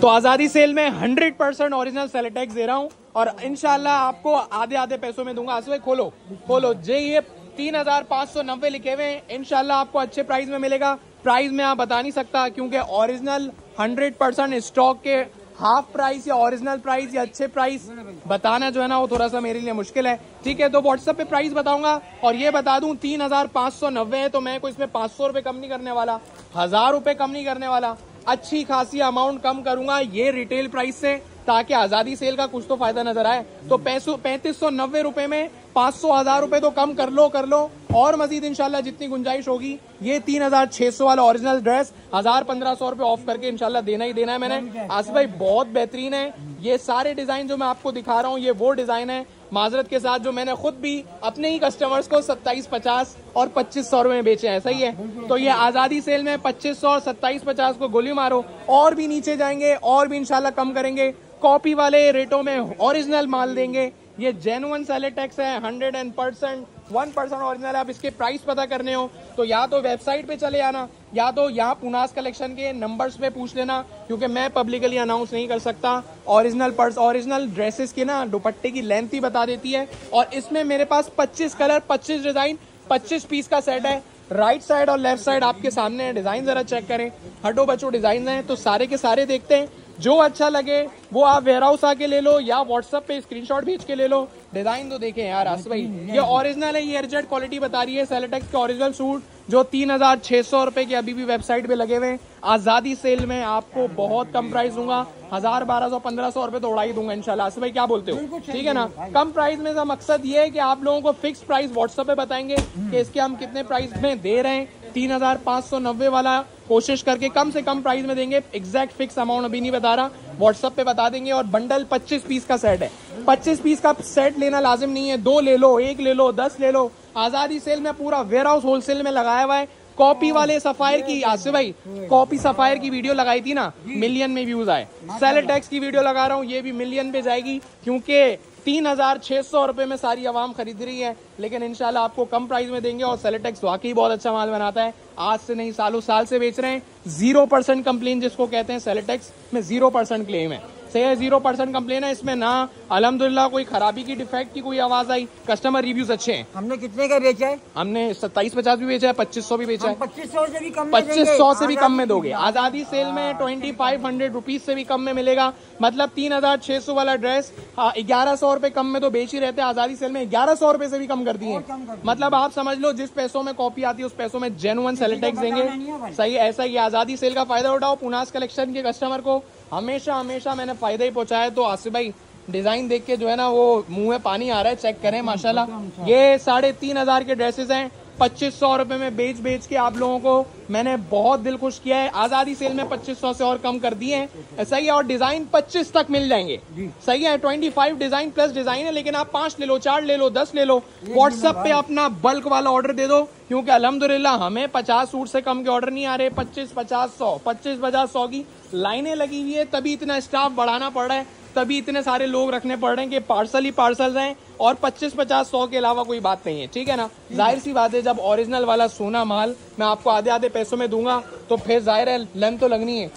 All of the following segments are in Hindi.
तो आजादी सेल में 100% ओरिजिनल सेलेटेक्स दे रहा हूँ और इंशाल्लाह आपको आधे आधे पैसों में दूंगा। आसिफ भाई खोलो खोलो जे, ये 3590 लिखे हुए हैं, इंशाल्लाह आपको अच्छे प्राइस में मिलेगा। प्राइस में आप बता नहीं सकता क्योंकि ओरिजिनल 100% स्टॉक के हाफ प्राइस या ओरिजिनल प्राइस या अच्छे प्राइस बताना जो है ना वो थोड़ा सा मेरे लिए मुश्किल है। ठीक है, तो व्हाट्सएप पे प्राइस बताऊंगा और ये बता दूं 3590 है, तो मैं कोई इसमें 500 रुपए कम नहीं करने वाला, 1000 रुपए कम नहीं करने वाला, अच्छी खासी अमाउंट कम करूंगा ये रिटेल प्राइस से, ताकि आजादी सेल का कुछ तो फायदा नजर आए। तो 3590 रुपए में 500 1000 रुपए तो कम कर लो और मजीद इंशाल्लाह जितनी गुंजाइश होगी। ये 3600 वाला ओरिजिनल ड्रेस 1000-1500 रुपए ऑफ करके इंशाल्लाह देना ही देना है मैंने। आसिफ भाई बहुत बेहतरीन है, ये सारे डिजाइन जो मैं आपको दिखा रहा हूँ ये वो डिजाइन है माजरत के साथ जो मैंने खुद भी अपने ही कस्टमर्स को 2750 और 2500 रुपए में बेचे हैं। सही है, तो ये आजादी सेल में 2500 और 2750 को गोली मारो, और भी नीचे जाएंगे और भी इंशाल्लाह कम करेंगे। कॉपी वाले रेटों में ओरिजिनल माल देंगे। ये जेन्युइन सेलेटेक्स है, 100% ओरिजिनल है। आप इसके प्राइस पता करने हो तो या तो वेबसाइट पे चले आना या तो यहाँ पुनास कलेक्शन के नंबर्स पे पूछ लेना, क्योंकि मैं पब्लिकली अनाउंस नहीं कर सकता। ओरिजिनल ड्रेसेस की ना दुपट्टे की लेंथ ही बता देती है। और इसमें मेरे पास 25 कलर, 25 डिजाइन, 25 पीस का सेट है। राइट साइड और लेफ्ट साइड आपके सामने है, डिजाइन जरा चेक करें। हटो बचो डिजाइन है तो सारे के सारे देखते हैं, जो अच्छा लगे वो आप वेयरहाउस आके ले लो या व्हाट्सएप पे स्क्रीनशॉट भेज के ले लो। डिजाइन तो देखें यार आसिफ भाई, ये ओरिजिनल है, ये एयरजेट क्वालिटी बता रही है। सेलेटेक्स के ओरिजिनल सूट जो 3600 रुपए के अभी भी वेबसाइट पे लगे हुए हैं। आजादी सेल में आपको बहुत कम प्राइस दूंगा, 1000 1200 1500 रुपए तो उड़ा ही दूंगा इंशाल्लाह। आसिफ भाई क्या बोलते हो? ठीक है ना। कम प्राइस में का मकसद ये है कि आप लोगों को फिक्स प्राइस व्हाट्सएप पे बताएंगे कि इसके हम कितने प्राइस में दे रहे हैं। 3590 वाला कोशिश करके कम से कम प्राइस में देंगे, एग्जैक्ट फिक्स अमाउंट अभी नहीं बता रहा, व्हाट्सएप पे बता देंगे। और बंडल 25 पीस का सेट है, 25 पीस का सेट लेना लाजिम नहीं है, 2 ले लो, 1 ले लो, 10 ले लो। आजादी सेल में पूरा वेयरहाउस होलसेल में लगाया हुआ है। कॉपी वाले सफायर की, आसिफ भाई कॉपी सफायर की वीडियो लगाई थी ना, मिलियन में व्यूज आए। सेलेटेक्स की वीडियो लगा रहा हूँ, ये भी मिलियन पे जाएगी, क्योंकि 3600 रुपए में सारी आवाम खरीद रही है। लेकिन इंशाल्लाह आपको कम प्राइस में देंगे। और सेलेटेक्स वाकई बहुत अच्छा माल बनाता है, आज से नहीं सालों साल से बेच रहे हैं। 0% कंप्लेन जिसको कहते हैं, सेलेटेक्स में 0% क्लेम है। सही है, 0% कंप्लेन है इसमें ना। अल्हम्दुलिल्लाह कोई खराबी की, डिफेक्ट की कोई आवाज आई, कस्टमर रिव्यूज अच्छे हैं। हमने कितने का बेचा है? हमने 2750 भी बेचा है, 2500 भी बेचा है। 2500 से भी कम, 2500 से भी कम में दोगे। आजादी सेल में 2500 रुपीज से भी कम में मिलेगा। मतलब 3600 वाला ड्रेस 1100 रुपए कम में तो बेच ही रहते हैं। आजादी सेल में 1100 रुपए से भी कम कर दिए। मतलब आप समझ लो जिस पैसों में कॉपी आती है उस पैसों में जेन्युइन सेलेटेक्स देंगे। सही, ऐसा ही आजादी सेल का फायदा उठाओ। पुनास कलेक्शन के कस्टमर को हमेशा मैंने फायदा ही पहुंचाया है। तो आसिफ भाई डिजाइन देख के जो है ना वो मुंह में पानी आ रहा है, चेक करें माशाल्लाह। ये 3500 के ड्रेसेस हैं, 2500 रुपए में बेच के आप लोगों को मैंने बहुत दिल खुश किया है। आजादी सेल में 2500 से और कम कर दिए हैं। सही है, और डिजाइन 25 तक मिल जाएंगे। सही है, 25 डिजाइन प्लस डिजाइन है, लेकिन आप 5 ले लो, 4 ले लो, 10 ले लो। व्हाट्सएप पे अपना बल्क वाला ऑर्डर दे दो, क्योंकि अल्हम्दुलिल्लाह हमें 50 सूट से कम के ऑर्डर नहीं आ रहे। 25-50-100 की लाइनें लगी हुई है, तभी इतना स्टाफ बढ़ाना पड़ रहा है, तभी इतने सारे लोग रखने पड़ रहे हैं कि पार्सल ही पार्सल हैं। और 25-50-100 के अलावा कोई बात नहीं है। ठीक है ना। जाहिर सी बात है, जब ओरिजिनल वाला सोना माल मैं आपको आधे पैसों में दूंगा तो फिर जाहिर है लेंथ तो लगनी है।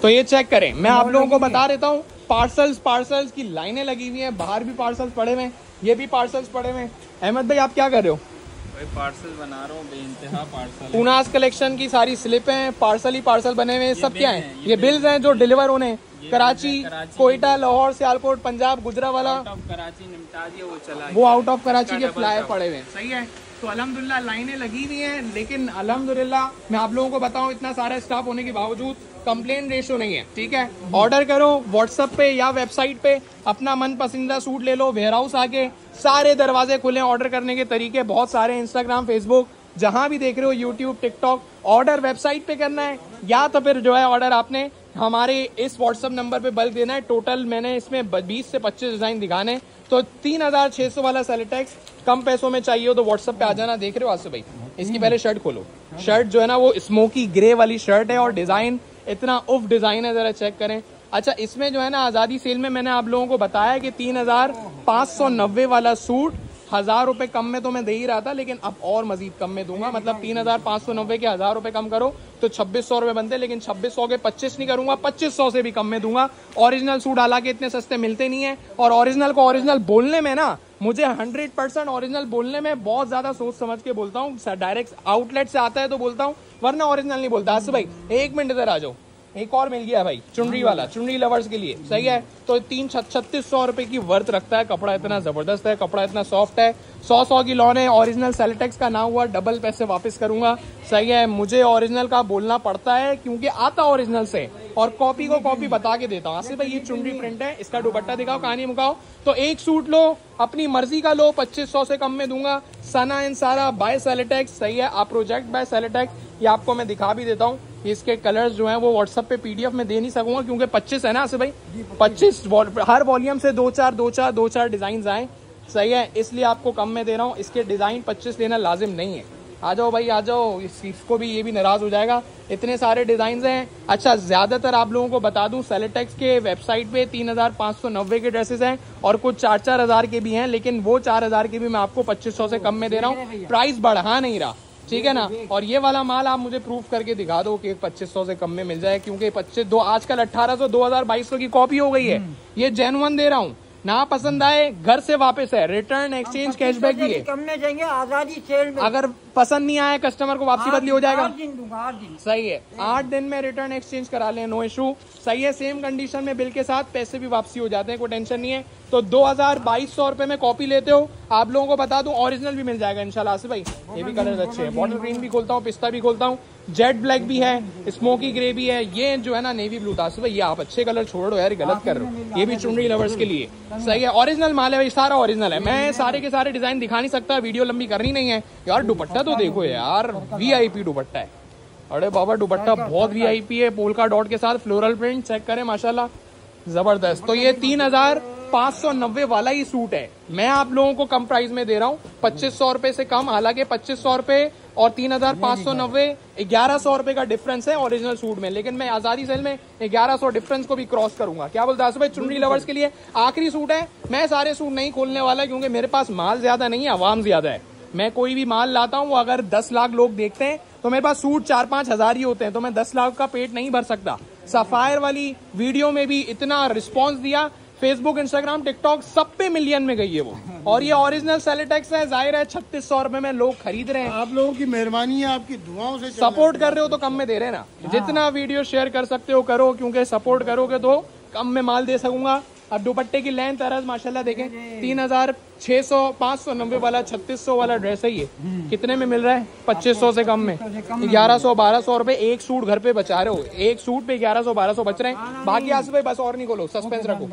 तो ये चेक करें, मैं आप लोगों को बता देता हूँ, पार्सल्स की लाइनें लगी हुई हैं, बाहर भी पार्सल्स पड़े हुए हैं, ये भी पार्सल्स पड़े हुए हैं। अहमद भाई आप क्या कर रहे हो? पार्सल बना रहा हूँ, बेइंतहा पार्सल। पुनास कलेक्शन की सारी स्लिप हैं, पार्सल ही पार्सल बने हुए हैं। सब क्या है? ये बिल्स हैं जो डिलीवर होने हैं। कराची, कोयटा, लाहौर, सियालकोट, पंजाब, गुजरावाला, कराची निपटा दिया, वो चला, वो आउट ऑफ कराची के फ्लायर पड़े हुए हैं। सही है, तो अल्हम्दुलिल्लाह लाइनें लगी हुई हैं। लेकिन अल्हम्दुलिल्लाह मैं आप लोगों को बताऊं, इतना सारा स्टाफ होने के बावजूद कंप्लेन रेशो नहीं है। ठीक है, ऑर्डर करो व्हाट्सएप पे या वेबसाइट पे, अपना मन पसंदीदा सूट ले लो। वेयरहाउस आके सारे दरवाजे खुले, ऑर्डर करने के तरीके बहुत सारे, इंस्टाग्राम, फेसबुक, जहां भी देख रहे हो, यूट्यूब, टिकटॉक। ऑर्डर वेबसाइट पे करना है या तो फिर जो है ऑर्डर आपने हमारे इस व्हाट्सएप नंबर पे बल्क देना है। टोटल मैंने इसमें 20 से 25 डिजाइन दिखाने। तो 3600 वाला सेलेटेक्स कम पैसों में चाहिए हो तो व्हाट्सएप पे आ जाना। देख रहे हो आसिफ भाई, इसकी पहले शर्ट खोलो। शर्ट जो है ना वो स्मोकी ग्रे वाली शर्ट है और डिजाइन इतना उफ डिजाइन है, जरा चेक करें। अच्छा, इसमें जो है ना आजादी सेल में मैंने आप लोगों को बताया कि 3590 वाला सूट 1000 रुपए कम में तो मैं दे ही रहा था, लेकिन अब और मजीद कम में दूंगा। मतलब 3590 के 1000 रुपए कम करो तो 2600 रुपए बनते, लेकिन 2600 के 25 नहीं करूंगा, 2500 से भी कम में दूंगा। ओरिजिनल सूट हालांकि इतने सस्ते मिलते नहीं है, और ओरिजिनल को ओरिजिनल बोलने में ना, मुझे 100% ओरिजिनल बोलने में बहुत ज्यादा सोच समझ के बोलता हूँ। डायरेक्ट आउटलेट से आता है तो बोलता हूँ, वरना ओरिजिनल नहीं बोलता। आसिफ भाई 1 मिनट इधर आ जाओ, एक और मिल गया भाई चुनरी वाला, चुनरी लवर्स के लिए सही है। तो 3600 रुपए की वर्थ रखता है, कपड़ा इतना जबरदस्त है, कपड़ा इतना सॉफ्ट है, 100 की लॉन है, ओरिजिनल सेलेटेक्स का ना हुआ, डबल पैसे वापस करूंगा सही है। मुझे ओरिजिनल का बोलना पड़ता है क्योंकि आता ओरिजिनल से, और कॉपी को कॉपी बता के देता हूँ। आसिफ भाई ये चुनरी प्रिंट है, इसका दुपट्टा दिखाओ, कहानी मुकाओ। तो एक सूट लो, अपनी मर्जी का लो, 2500 से कम में दूंगा। सना एंड सारा बाय सेलेटेक्स सही है, आप प्रोजेक्ट बाय सेलेटेक्स। ये आपको मैं दिखा भी देता हूँ, इसके कलर्स जो हैं वो व्हाट्सएप पे पीडीएफ में दे नहीं सकूंगा क्योंकि 25 है ना आसिफ भाई, 25 हर वॉल्यूम से 2-4 डिजाइन आए सही है, इसलिए आपको कम में दे रहा हूँ। इसके डिजाइन 25 लेना लाजिम नहीं है। आ जाओ भाई आ जाओ, इसको भी, ये भी नाराज हो जाएगा, इतने सारे डिजाइन हैं। अच्छा ज्यादातर आप लोगों को बता दूं, सेलेटेक्स के वेबसाइट पे 3590 के ड्रेसेस हैं और कुछ 4-4 हजार के भी हैं, लेकिन वो 4000 के भी मैं आपको 2500 से कम में दे रहा हूँ, प्राइस बढ़ा नहीं रहा, ठीक है ना। और ये वाला माल आप मुझे प्रूफ करके दिखा दो कि 2500 से कम में मिल जाए, क्योंकि 25 आजकल 1800 2200 की कॉपी हो गई है। ये जेन्युइन दे रहा हूँ, ना पसंद आए घर से वापस है, रिटर्न एक्सचेंज कैशबैक भी है। कम में देंगे आजादी सेल में। अगर पसंद नहीं आया कस्टमर को वापसी बदली हो जाएगा। 8 दिन दूंगा, 8 दिन सही है, 8 दिन में रिटर्न एक्सचेंज करा लें, नो इशू सही है। सेम कंडीशन में बिल के साथ पैसे भी वापसी हो जाते हैं, कोई टेंशन नहीं है। तो 2200 रुपए में कॉपी लेते हो, आप लोगों को बता दूं ओरिजिनल भी मिल जाएगा इंशाल्लाह आसिफ भाई। ये भी कलर अच्छे हैं, बॉटल ग्रीन भी खोलता हूँ, पिस्ता भी खोलता हूँ, जेट ब्लैक भी है, स्मोकी ग्रे भी है, ये जो है ना नेवी ब्लू था आसिफ भाई। ये आप अच्छे कलर छोड़ो यार, गलत कर रहे हो, ये भी चुनरी लवर्स के लिए सही है। ओरिजिनल माल है भाई, सारा ओरिजिनल है। मैं सारे के सारे डिजाइन दिखा नहीं सकता, वीडियो लंबी करनी नहीं है यार। दुपट्टा तो देखो यार, वीआईपी दुपट्टा है, अरे बाबा दुपट्टा बहुत वीआईपी है, पोल्का डॉट के साथ फ्लोरल प्रिंट चेक करें माशाल्लाह, जबरदस्त। तो ये 3590 वाला ही सूट है, मैं आप लोगों को कम प्राइस में दे रहा हूँ, 2500 रुपए से कम। हालांकि 2500 रुपए और 3590, 1100 रुपए का डिफरेंस है ओरिजिनल सूट में, लेकिन मैं आजादी सेल में 1100 डिफरेंस को भी क्रॉस करूंगा। क्या बोलते हैं भाई, चुनरी लवर्स के लिए आखिरी सूट है। मैं सारे सूट नहीं खोलने वाला क्योंकि मेरे पास माल ज्यादा नहीं है, आवाम ज्यादा है। मैं कोई भी माल लाता हूँ, अगर 10 लाख लोग देखते हैं तो मेरे पास सूट 4-5 हजार ही होते हैं, तो मैं 10 लाख का पेट नहीं भर सकता। सफायर वाली वीडियो में भी इतना रिस्पांस दिया, फेसबुक, इंस्टाग्राम, टिकटॉक सब पे मिलियन में गई है वो। और ये ओरिजिनल सेलेटेक्स है, जाहिर है 3600 रुपए में लोग खरीद रहे हैं। आप लोगों की मेहरबानी है, आपकी दुआओं से सपोर्ट कर रहे हो तो कम में दे रहे हैं ना। जितना वीडियो शेयर कर सकते हो करो, क्योंकि सपोर्ट करोगे तो कम में माल दे सकूंगा। अब दुपट्टे की लेंथ अरज माशाल्लाह देखें, 3600 590 वाला 3600 वाला ड्रेस है, ये कितने में मिल रहा है? 2500 से कम में, 1100-1200 रुपए एक सूट घर पे बचा रहे हो। एक सूट पे 1100-1200 बच रहे हैं। बाकी आसिफ भाई बस और नहीं खोलो, सस्पेंस रखो।